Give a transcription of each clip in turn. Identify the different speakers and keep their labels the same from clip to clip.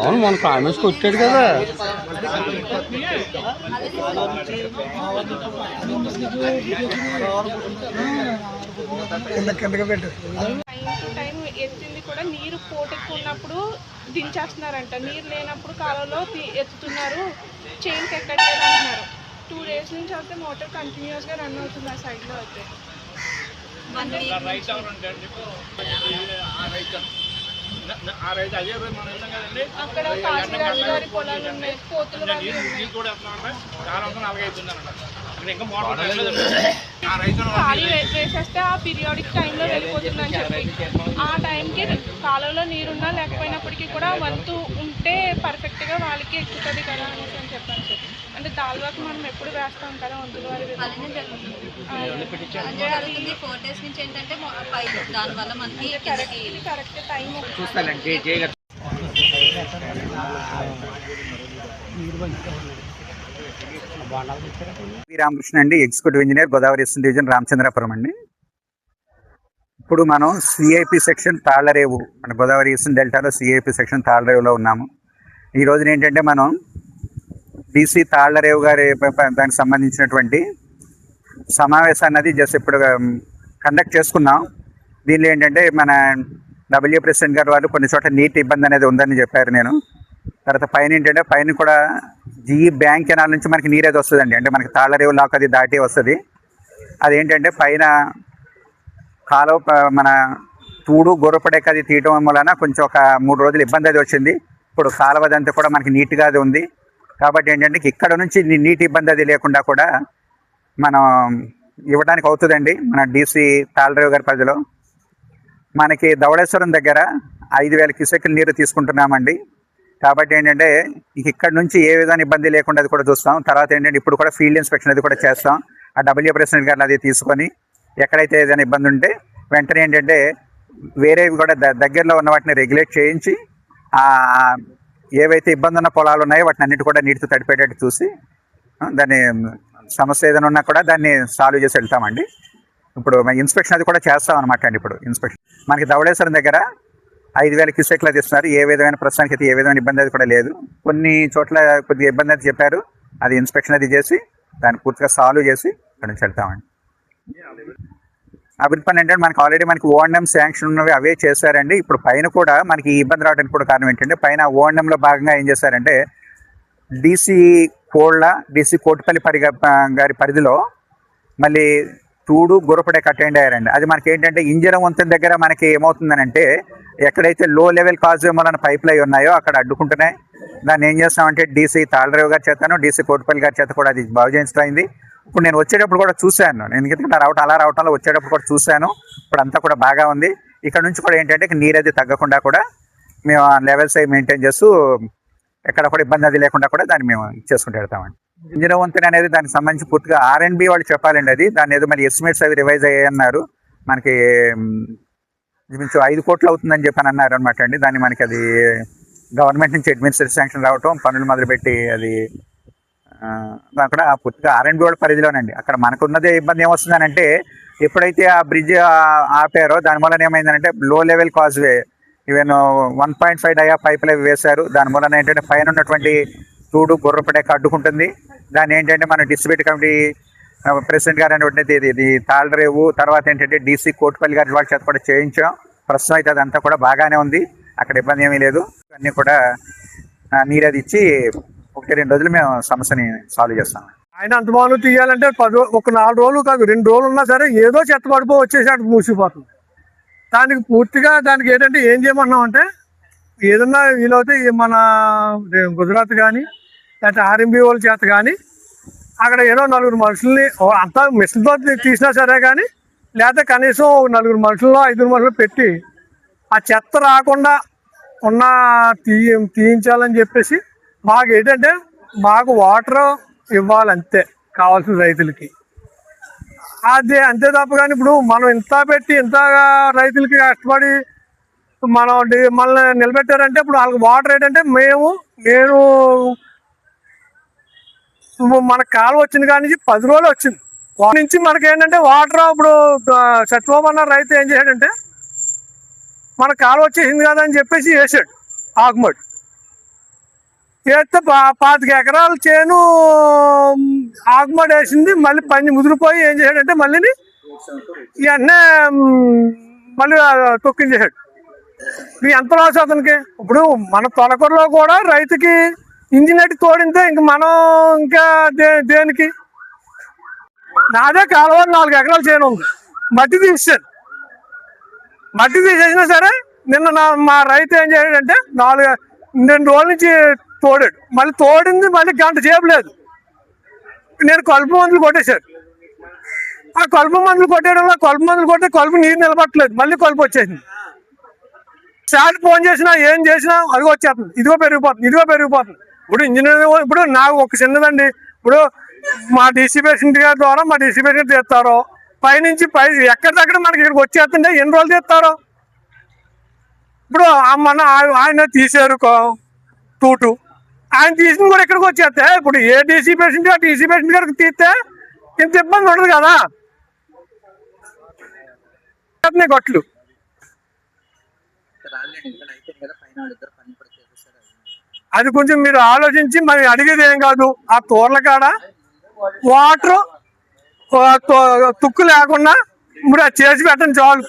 Speaker 1: అవును మన కామెంట్స్కి వచ్చాడు కదా.
Speaker 2: ఎత్తింది కూడా నీరు పోటెక్కున్నప్పుడు దించేస్తున్నారంట, నీరు లేనప్పుడు కాలంలో ఎత్తుతున్నారు, చైన్కి ఎక్కట్లేదు అంటున్నారు. 2 days నుంచి అయితే మోటార్ కంటిన్యూస్గా రన్ అవుతుంది ఆ సైడ్లో. అయితే అక్కడ కాశీరాజు గారి పొలాలు ఉన్నాయి, కోతులు ఖాళీ వేసేస్తే ఆ పీరియాడిక్ టైంలో వెళ్ళిపోతుందని చెప్పి, ఆ టైంకి కాలంలో నీరున్నా లేకపోయినప్పటికీ కూడా వంతు ఉంటే పర్ఫెక్ట్గా వాళ్ళకి ఎక్కుతుంది కదా అనేసి అని చెప్పాను సార్. అంటే తాల్వాకు మనం ఎప్పుడు వేస్తాం కదా వంతుల వారి కరెక్ట్ టైం
Speaker 3: రామకృష్ణ అండి, executive engineer, Godavari eastern division, Ramachandrapuram అండి. ఇప్పుడు మనం సిఐపి సెక్షన్ తాళ్లరేవు, మన గోదావరి ఈస్టర్న్ డెల్టాలో సిఐపి సెక్షన్ తాళ్లరేవులో ఉన్నాము. ఈ రోజున ఏంటంటే మనం బీసీ తాళ్లరేవు గారి దానికి సంబంధించినటువంటి సమావేశాన్ని అది జస్ట్ ఇప్పుడు కండక్ట్ చేసుకున్నాం. దీనిలో ఏంటంటే మన డబ్ల్యూ ప్రెసిడెంట్ గారు వాళ్ళు కొన్ని చోట్ల నీటి ఇబ్బంది అనేది ఉందని చెప్పారు. నేను తర్వాత పైన ఏంటంటే పైన కూడా జీఈ బ్యాంక్ కెనాల్ నుంచి మనకి నీరు అది వస్తుందండి, అంటే మనకి తాళ్లరేవు లాక్ అది దాటి వస్తుంది. అదేంటంటే పైన కాలువ మన తూడు గొర్రపడేక అది తీయటం వలన కొంచెం ఒక 3 రోజులు ఇబ్బంది అది వచ్చింది. ఇప్పుడు కాలువదంతా కూడా మనకి నీట్గా అది ఉంది. కాబట్టి ఏంటంటే ఇక్కడ నుంచి నీటి ఇబ్బంది అది లేకుండా కూడా మనం ఇవ్వడానికి అవుతుందండి. మన డీసీ తాళ్లరేవు గారి పరిధిలో మనకి ధవళేశ్వరం దగ్గర 5,000 క్యూసెక్కుల నీరు తీసుకుంటున్నామండి. కాబట్టి ఏంటంటే ఇక్కడ నుంచి ఏ విధంగా ఇబ్బంది లేకుండా అది కూడా చూస్తాం. తర్వాత ఏంటంటే ఇప్పుడు కూడా ఫీల్డ్ ఇన్స్పెక్షన్ అది కూడా చేస్తాం. ఆ డబ్ల్యూ ప్రెసిడెంట్ గారిని అది తీసుకొని ఎక్కడైతే ఏదైనా ఇబ్బంది ఉంటే వెంటనే ఏంటంటే వేరేవి కూడా దగ్గరలో ఉన్న వాటిని రెగ్యులేట్ చేయించి ఏవైతే ఇబ్బంది ఉన్న పొలాలు ఉన్నాయో వాటిని అన్నిటి కూడా నీటితో తడిపేటట్టు చూసి దాన్ని సమస్య ఏదైనా ఉన్నా కూడా దాన్ని సాల్వ్ చేసి వెళ్తామండి. ఇప్పుడు ఇన్స్పెక్షన్ అది కూడా చేస్తాం అనమాట అండి. ఇప్పుడు ఇన్స్పెక్షన్ మనకి ధవళేశ్వరం దగ్గర 5,000 క్యూసెక్లు అది ఇస్తున్నారు. ఏ విధమైన ప్రస్తుతానికి అయితే ఏ విధమైన ఇబ్బంది అది కూడా లేదు. కొన్ని చోట్ల కొద్దిగా ఇబ్బంది అది చెప్పారు, అది ఇన్స్పెక్షన్ అది చేసి దాన్ని పూర్తిగా సాల్వ్ చేసి అక్కడ నుంచి వెళ్తామండి. అభివృద్ధి పని ఏంటంటే మనకి ఆల్రెడీ మనకి ఓఎన్ఎం శాంక్షన్ ఉన్నవి అవే చేశారండి. ఇప్పుడు పైన కూడా మనకి ఈ ఇబ్బంది రావడానికి కూడా కారణం ఏంటంటే పైన ఓఎన్ఎంలో భాగంగా ఏం చేశారంటే డీసీ కోటిపల్లి గారి పరిధిలో మళ్ళీ తూడు గుర్రపడే అటెండ్ అయ్యారండి. అది మనకి ఏంటంటే ఇంజనం వంతెన దగ్గర మనకి ఏమవుతుందనంటే ఎక్కడైతే లో లెవెల్ కాజు వలన పైపులు అయి ఉన్నాయో అక్కడ అడ్డుకుంటున్నాయి. దాన్ని ఏం చేస్తామంటే డీసీ తాళ్లరేవు గారి చేతను డీసీ కోటిపల్లి గారి చేత కూడా అది బాగు చేయించడం. ఇప్పుడు నేను వచ్చేటప్పుడు కూడా చూశాను, ఎందుకంటే అలా రావటంలో వచ్చేటప్పుడు కూడా చూశాను. ఇప్పుడు అంతా కూడా బాగా ఉంది. ఇక్కడ నుంచి కూడా ఏంటంటే నీరు అది తగ్గకుండా కూడా మేము లెవెల్స్ అవి మెయింటైన్ చేస్తూ ఎక్కడ కూడా ఇబ్బంది అది లేకుండా కూడా దాన్ని మేము చేసుకుంటూ వెళ్తామండి. ఇంజన వంతెన అనేది దానికి సంబంధించి పూర్తిగా R&B వాళ్ళు చెప్పాలండి. అది దాన్ని ఏదో మరి ఎస్టిమేట్స్ అవి రివైజ్ అయ్యాయన్నారు. మనకి 5 కోట్లు అవుతుందని చెప్పని అన్నారు అనమాట అండి. దాన్ని మనకి అది గవర్నమెంట్ నుంచి అడ్మినిస్ట్రేటివ్ శాంక్షన్ రావటం, పనులు మొదలుపెట్టి అది అక్కడ పూర్తిగా R&B వాళ్ళ పరిధిలోనండి. అక్కడ మనకున్నదే ఇబ్బంది ఏమొస్తుందని అంటే ఎప్పుడైతే ఆ బ్రిడ్జ్ ఆపారో దాని వలన ఏమైందంటే లో లెవెల్ కాజ్వే ఈవెన్ 1.5 డయా పైపులు అవి వేశారు. దాని వలన ఏంటంటే పైన ఉన్నటువంటి తూడు గుర్రపడేక అడ్డుకుంటుంది. దాన్ని ఏంటంటే మన డిస్ట్రిబ్యూట్ కమిటీ ప్రెసిడెంట్ గారు అనేటువంటిది ఇది తాళ్లరేవు, తర్వాత ఏంటంటే డీసీ కోటిపల్లి గారి వాళ్ళ చేత కూడా చేయించాం. ప్రస్తుతం అయితే అదంతా కూడా బాగానే ఉంది, అక్కడ ఇబ్బంది ఏమీ లేదు. అన్నీ కూడా నీరు అది ఇచ్చి 1-2 రోజులు మేము సమస్యని సాల్వ్ చేస్తాం.
Speaker 4: ఆయన అంత మాను తీయాలంటే ఒక 4 రోజులు కాదు 2 రోజులు ఉన్నా సరే ఏదో చెత్త పడిపో వచ్చేసి మూసిపోతుంది. దానికి పూర్తిగా దానికి ఏంటంటే ఏం చేయమన్నాం అంటే ఏదన్నా వీలవుతే మన గుజరాత్ కానీ లేకపోతే R&B వాళ్ళ చేత కానీ అక్కడ ఏదో 4 మనుషుల్ని అంతా మిషన్తో తీసినా సరే కానీ లేకపోతే కనీసం 4 మనుషుల్లో 5 మనుషులు పెట్టి ఆ చెత్త రాకుండా ఉన్న తీయించాలని చెప్పేసి మాకు ఏంటంటే మాకు వాటర్ ఇవ్వాలంతే కావాల్సిన రైతులకి. అదే అంతే తప్ప కానీ ఇప్పుడు మనం ఇంత పెట్టి ఇంతగా రైతులకి కష్టపడి మనం మనల్ని నిలబెట్టారంటే ఇప్పుడు వాళ్ళకి వాటర్ ఏంటంటే నేను మన కాలువ వచ్చింది కానీ 10 రోజులు వచ్చింది నుంచి మనకి ఏంటంటే వాటర్. ఇప్పుడు సత్యబాబు అన్న రైతు ఏం చేశాడంటే మన కాలువ వచ్చేసింది కదా అని చెప్పేసి వేసాడు ఆకుమడి. వేస్తే 25 ఎకరాల చేను ఆకుమడి వేసింది. మళ్ళీ పని ముదిరిపోయి ఏం చేశాడంటే మళ్ళీ ఇవన్నీ మళ్ళీ తొక్కించేసాడు. ఇది ఎంత లాస్ అతనికి. ఇప్పుడు మన తొలకూరలో కూడా రైతుకి ఇంజిన్ అట్టి తోడితే ఇంక మనం ఇంకా దేనికి. నాదే కాలువ 4 ఎకరాల చేను ఉంది, మట్టి తీసాను. మట్టి తీసేసినా సరే నిన్న మా రైతు ఏం చేశాడంటే 2 రోజుల నుంచి తోడాడు. మళ్ళీ తోడింది మళ్ళీ గంట సేపు లేదు. నేను కలుపు మందులు కొట్టేశాను. ఆ కలుపు మందులు కొట్టేయడంలో కలుపు నీరు నిలబట్టలేదు, మళ్ళీ కలుపు వచ్చేసింది. సార్ ఫోన్ చేసినా ఏం చేసినా అదిగో వచ్చేస్తుంది, ఇదిగో పెరిగిపోతుంది. ఇప్పుడు ఇంజనీర్ ఇప్పుడు నాకు ఒక చిన్నదండి. ఇప్పుడు మా డీసీ పేషెంట్ గారి ద్వారా మా డీసీ పేషెంట్ తీస్తారో పైనుంచి ఎక్కడిదక్కడ మనకి ఇక్కడికి వచ్చేస్తుంటే ఎన్ని రోజులు తీస్తారో. ఇప్పుడు మన ఆయన తీసారు 2 ఆయన తీసిన కూడా ఇక్కడికి వచ్చేస్తే ఇప్పుడు ఏ డీసీ పేషెంట్ ఆ డీసీ పేషెంట్ గారికి తీస్తే ఇంత ఇబ్బంది ఉండదు కదా. గట్లు అది కొంచెం మీరు ఆలోచించి మరి అడిగేది ఏం కాదు. ఆ తోర్ల కాడ వాటర్ తుక్కు లేకుండా ఇప్పుడు అది చేసి పెట్టండి చాలు.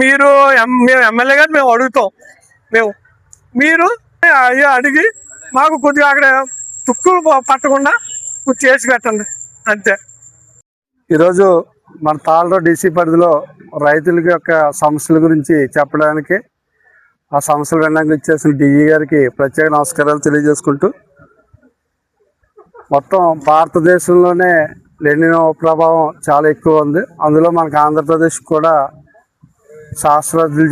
Speaker 4: మీరు ఎమ్మెల్యే గారు మేము అడుగుతాం. మీరు అడిగి మాకు కొద్దిగా అక్కడ తుక్కులు పట్టకుండా చేసి పెట్టండి అంతే. ఈరోజు మన తాళ్ళూరు డీసీ పరిధిలో రైతులకి యొక్క సమస్యల గురించి చెప్పడానికి ఆ సమస్యలు వినడానికి ఇచ్చేసిన డిఈ గారికి ప్రత్యేక నమస్కారాలు తెలియజేసుకుంటూ, మొత్తం భారతదేశంలోనే లెనినో ప్రభావం చాలా ఎక్కువ ఉంది. అందులో మనకు ఆంధ్రప్రదేశ్ కూడా శాస్త్రజ్ఞులు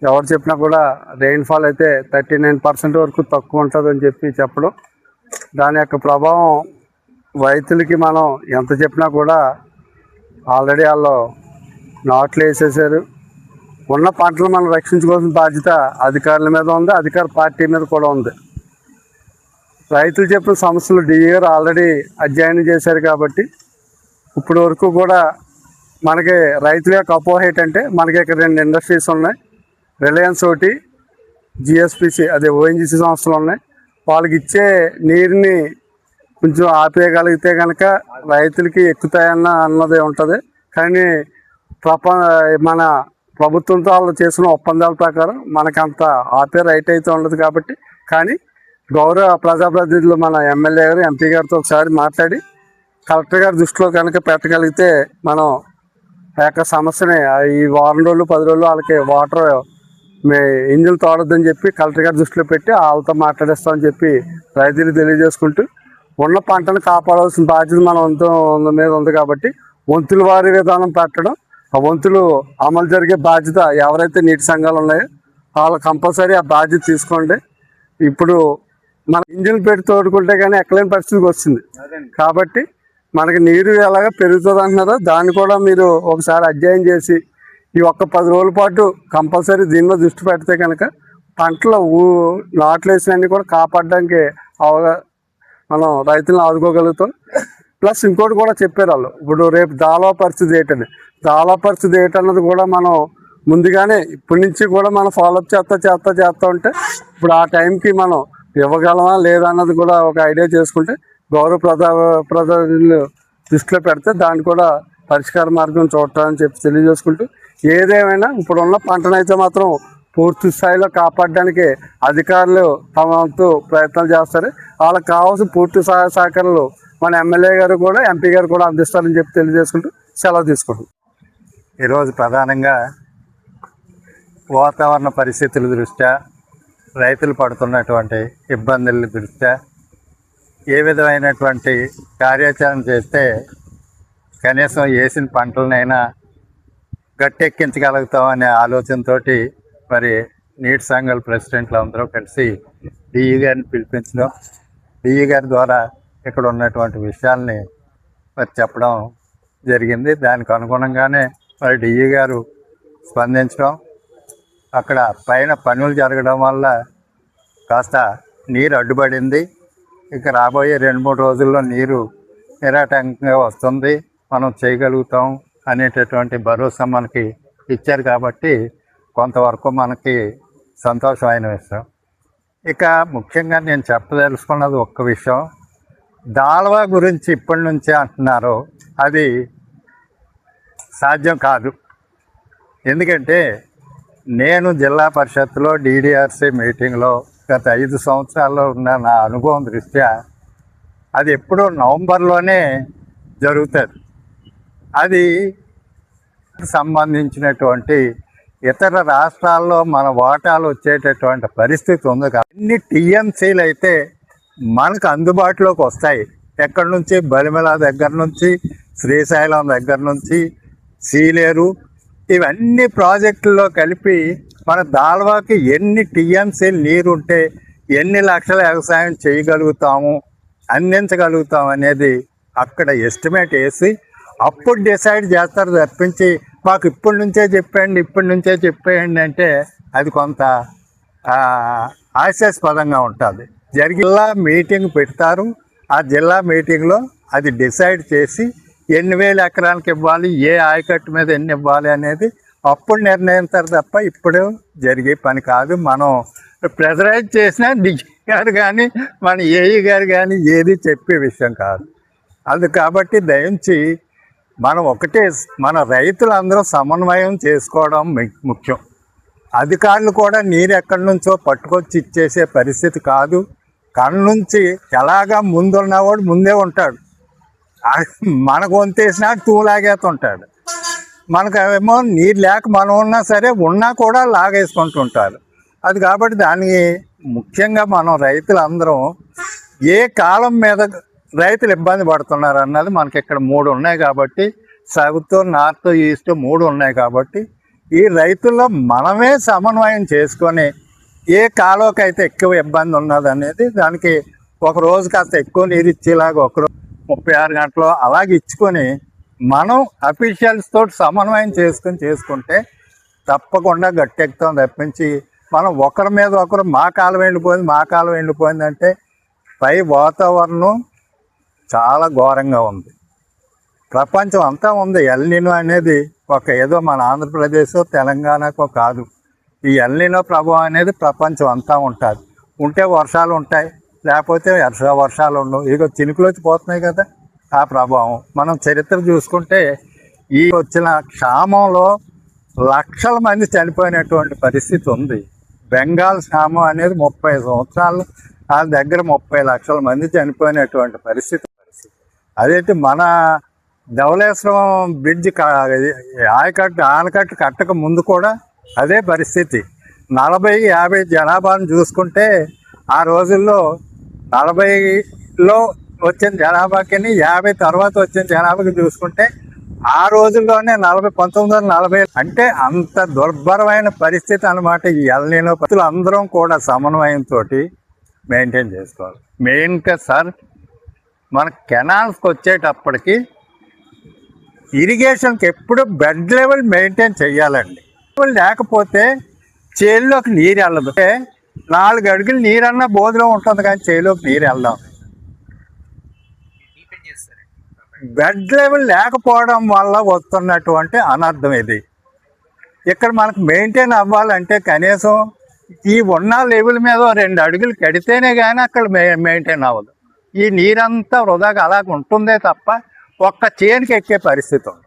Speaker 4: ఎవరు చెప్పినా కూడా రెయిన్ఫాల్ అయితే 39% వరకు తక్కువ ఉంటుందని చెప్పడం. దాని యొక్క ప్రభావం రైతులకి మనం ఎంత చెప్పినా కూడా ఆల్రెడీ వాళ్ళు నాట్లు వేసేసారు. ఉన్న పంటలు మనం రక్షించుకోవాల్సిన బాధ్యత అధికారుల మీద ఉంది, అధికార పార్టీ మీద కూడా ఉంది. రైతులు చెప్పిన సమస్యలు డిఈ గారు ఆల్రెడీ అధ్యయనం చేశారు కాబట్టి ఇప్పుడు వరకు కూడా మనకి రైతుల యొక్క అపోహ ఏంటంటే మనకి ఇక్కడ 2 ఇండస్ట్రీస్ ఉన్నాయి. రిలయన్స్ ఒకటి, జిఎస్పిసి అదే ఓఎన్జిసి సంస్థలు ఉన్నాయి. వాళ్ళకి ఇచ్చే నీరుని కొంచెం ఆపేయగలిగితే కనుక రైతులకి అన్నది ఉంటుంది. కానీ మన ప్రభుత్వంతో వాళ్ళు చేసిన ఒప్పందాల ప్రకారం మనకంత ఆపే రైట్ అయితే ఉండదు కాబట్టి. కానీ గౌరవ ప్రజాప్రతినిధులు మన ఎమ్మెల్యే గారు ఎంపీ గారితో ఒకసారి మాట్లాడి కలెక్టర్ గారి దృష్టిలో కనుక పెట్టగలిగితే మనం ఆ యొక్క సమస్యని ఈ వారం రోజులు 10 రోజులు వాళ్ళకి వాటర్ ఇంజిన్ తోడొద్దని చెప్పి కలెక్టర్ గారి దృష్టిలో పెట్టి వాళ్ళతో మాట్లాడేస్తామని చెప్పి రైతులు తెలియజేసుకుంటూ, ఉన్న పంటను కాపాడాల్సిన బాధ్యత మన మీద ఉంది కాబట్టి వంతుల వారి విధానం పెట్టడం, ఆ వంతులు అమలు జరిగే బాధ్యత ఎవరైతే నీటి సంఘాలు ఉన్నాయో వాళ్ళు కంపల్సరీ ఆ బాధ్యత తీసుకోండి. ఇప్పుడు మన ఇంజిన్ పెట్టి తోడుకుంటే కానీ ఎక్కలేని పరిస్థితికి వచ్చింది కాబట్టి మనకి నీరు ఎలాగ పెరుగుతుంది అంటున్నారో దాన్ని కూడా మీరు ఒకసారి అధ్యయనం చేసి ఈ 10 రోజుల పాటు కంపల్సరీ దీనిలో దృష్టి పెడితే కనుక పంటలు నాట్లు వేసినవన్నీ కూడా కాపాడడానికి మనం రైతులను ఆదుకోగలుగుతాం. ప్లస్ ఇంకోటి కూడా చెప్పారు వాళ్ళు, ఇప్పుడు రేపు దాళవ పరిస్థితి ఏంటన్నది కూడా మనం ముందుగానే ఇప్పటి నుంచి కూడా మనం ఫాలోఅప్ చేస్తూ ఉంటే ఇప్పుడు ఆ టైంకి మనం ఇవ్వగలమా లేదా అన్నది కూడా ఒక ఐడియా చేసుకుంటే గౌరవ ప్రజలు దృష్టిలో పెడితే దాన్ని కూడా పరిష్కార మార్గం చూడటానికి చెప్పి తెలియజేసుకుంటూ, ఏదేమైనా ఇప్పుడున్న పంటనైతే మాత్రం పూర్తి స్థాయిలో కాపాడడానికి అధికారులు తమ వంతు ప్రయత్నాలు చేస్తారు. వాళ్ళకి కావాల్సిన పూర్తి సహాయ సహకారాలు మన ఎమ్మెల్యే గారు కూడా ఎంపీ గారు కూడా అందిస్తారని చెప్పి తెలియజేసుకుంటూ సెలవు తీసుకుంటాం.
Speaker 3: ఈరోజు ప్రధానంగా వాతావరణ పరిస్థితుల దృష్ట్యా, రైతులు పడుతున్నటువంటి ఇబ్బందుల దృష్ట్యా ఏ విధమైనటువంటి కార్యాచరణ చేస్తే కనీసం వేసిన పంటలనైనా గట్టెక్కించగలుగుతామనే ఆలోచనతో మరి నీటి సంఘాల ప్రెసిడెంట్లు అందరూ కలిసి డిఈ గారిని పిలిపించడం,
Speaker 1: డిఈ గారి ద్వారా ఇక్కడ ఉన్నటువంటి విషయాల్ని మరి చెప్పడం జరిగింది. దానికి అనుగుణంగానే మరి డిఈ గారు స్పందించడం, అక్కడ పైన పనులు జరగడం వల్ల కాస్త నీరు అడ్డుపడింది. ఇక రాబోయే 2-3 రోజుల్లో నీరు నిరాటంకంగా వస్తుంది, మనం చేయగలుగుతాం అనేటటువంటి భరోసా మనకి ఇచ్చారు. కాబట్టి కొంతవరకు మనకి సంతోషమైన విషయం. ఇక ముఖ్యంగా నేను చెప్పదలుచుకున్నది ఒక్క విషయం, దాల్వా గురించి ఇప్పటి నుంచే అంటున్నారు, అది సాధ్యం కాదు. ఎందుకంటే నేను జిల్లా పరిషత్తులో డిడిఆర్సి మీటింగ్లో గత 5 సంవత్సరాల్లో ఉన్న నా అనుభవం దృష్ట్యా అది ఎప్పుడూ నవంబర్లోనే జరుగుతుంది. అది సంబంధించినటువంటి ఇతర రాష్ట్రాల్లో మన వాటాలు వచ్చేటటువంటి పరిస్థితి ఉంది. అన్ని టీఎంసీలు అయితే మనకు అందుబాటులోకి వస్తాయి. ఎక్కడి నుంచి, బలిమల దగ్గర నుంచి, శ్రీశైలం దగ్గర నుంచి, సీలేరు, ఇవన్నీ ప్రాజెక్టుల్లో కలిపి మన దాల్వాకి ఎన్ని టీఎంసీలు నీరుంటే ఎన్ని లక్షల వ్యవసాయం చేయగలుగుతాము, అందించగలుగుతాం అనేది అక్కడ ఎస్టిమేట్ వేసి అప్పుడు డిసైడ్ చేస్తారు తప్పించి మాకు ఇప్పటి నుంచే చెప్పేయండి అంటే అది కొంత హాస్యాస్పదంగా ఉంటుంది. జిల్లా మీటింగ్ పెడతారు, ఆ జిల్లా మీటింగ్లో అది డిసైడ్ చేసి ఎన్ని వేల ఎకరానికి ఇవ్వాలి, ఏ ఆయకట్టు మీద ఎన్ని ఇవ్వాలి అనేది అప్పుడు నిర్ణయిస్తారు తప్ప ఇప్పుడు జరిగే పని కాదు. మనం ప్రెజరైజ్ చేసినా డిగ్రీ గారు కానీ మన ఏఈ గారు కానీ ఏది చెప్పే విషయం కాదు. అది కాబట్టి దయించి మనం ఒకటే, మన రైతులందరూ సమన్వయం చేసుకోవడం ముఖ్యం. అధికారులు కూడా నీరు ఎక్కడి నుంచో పట్టుకొచ్చి ఇచ్చేసే పరిస్థితి కాదు. కళ్ళ నుంచి ఎలాగా ముందున్నవాడు ముందే ఉంటాడు, మనకు వంతేసినా తూలాగేస్తుంటాడు. మనకేమో నీరు లేక మనం ఉన్నా సరే ఉన్నా కూడా లాగేసుకుంటుంటారు. అది కాబట్టి దానికి ముఖ్యంగా మనం రైతులందరం ఏ కాలం మీద రైతులు ఇబ్బంది పడుతున్నారు అన్నది మనకి ఇక్కడ 3 ఉన్నాయి కాబట్టి, సౌత్, నార్త్, ఈస్ట్ 3 ఉన్నాయి కాబట్టి ఈ రైతుల్లో మనమే సమన్వయం చేసుకొని ఏ కాలువకి అయితే ఎక్కువ ఇబ్బంది ఉన్నది అనేది దానికి ఒక రోజు కాస్త ఎక్కువ నీరు ఇచ్చేలాగా ఒకరోజు 36 గంటలు అలాగే ఇచ్చుకొని మనం అఫీషియల్స్ తోటి సమన్వయం చేసుకుంటే తప్పకుండా గట్టెక్కుతాం తప్పించి మనం ఒకరి మీద ఒకరు మా కాలం ఎండిపోయింది అంటే పై వాతావరణం చాలా ఘోరంగా ఉంది. ప్రపంచం అంతా ఉంది. ఎల్నినో అనేది ఒక ఏదో మన ఆంధ్రప్రదేశ్ తెలంగాణకో కాదు. ఈ ఎల్నినో ప్రభావం అనేది ప్రపంచం అంతా ఉంటుంది. ఉంటే వర్షాలు ఉంటాయి, లేకపోతే వర్షాలు ఉండవు. ఇక చినుకులు వచ్చి పోతున్నాయి కదా, ఆ ప్రభావం. మనం చరిత్ర చూసుకుంటే ఈ వచ్చిన క్షామంలో లక్షల మంది చనిపోయినటువంటి పరిస్థితి ఉంది. బెంగాల్ క్షామం అనేది 30 సంవత్సరాలు ఆ దగ్గర 30 లక్షల మంది చనిపోయినటువంటి పరిస్థితి. అదేంటి మన ధవళేశ్వరం బ్రిడ్జ్ ఆనకట్టు కట్టక ముందు కూడా అదే పరిస్థితి. 40-50 జనాభాను చూసుకుంటే ఆ రోజుల్లో 40లో వచ్చిన జనాభాకి 50 తర్వాత వచ్చిన జనాభాకి చూసుకుంటే ఆ రోజుల్లోనే 1940 అంటే అంత దుర్భరమైన పరిస్థితి అన్నమాట. ఈ ఎల్నినో పరిస్థితులు అందరం కూడా సమన్వయంతో మెయింటైన్ చేసుకోవాలి. మెయిన్గా సార్ మన కెనాల్స్కి వచ్చేటప్పటికి ఇరిగేషన్కి ఎప్పుడు బెడ్ లెవెల్ మెయింటైన్ చేయాలండి. లేకపోతే చేల్లోకి నీరు వెళ్ళదు. 4 అడుగులు నీరన్నా బోధలో ఉంటుంది కానీ చేలోకి నీరు వెళ్దాం. బెడ్ లెవెల్ లేకపోవడం వల్ల వస్తున్నటువంటి అనర్థం ఇది. ఇక్కడ మనకు మెయింటైన్ అవ్వాలంటే కనీసం ఈ ఉన్న లెవెల్ మీద 2 అడుగులు కడితేనే కానీ అక్కడ మెయింటైన్ అవ్వదు. ఈ నీరంతా వృధాగా అలాగ ఉంటుందే తప్ప ఒక్క చేనుకి ఎక్కే పరిస్థితి ఉంది.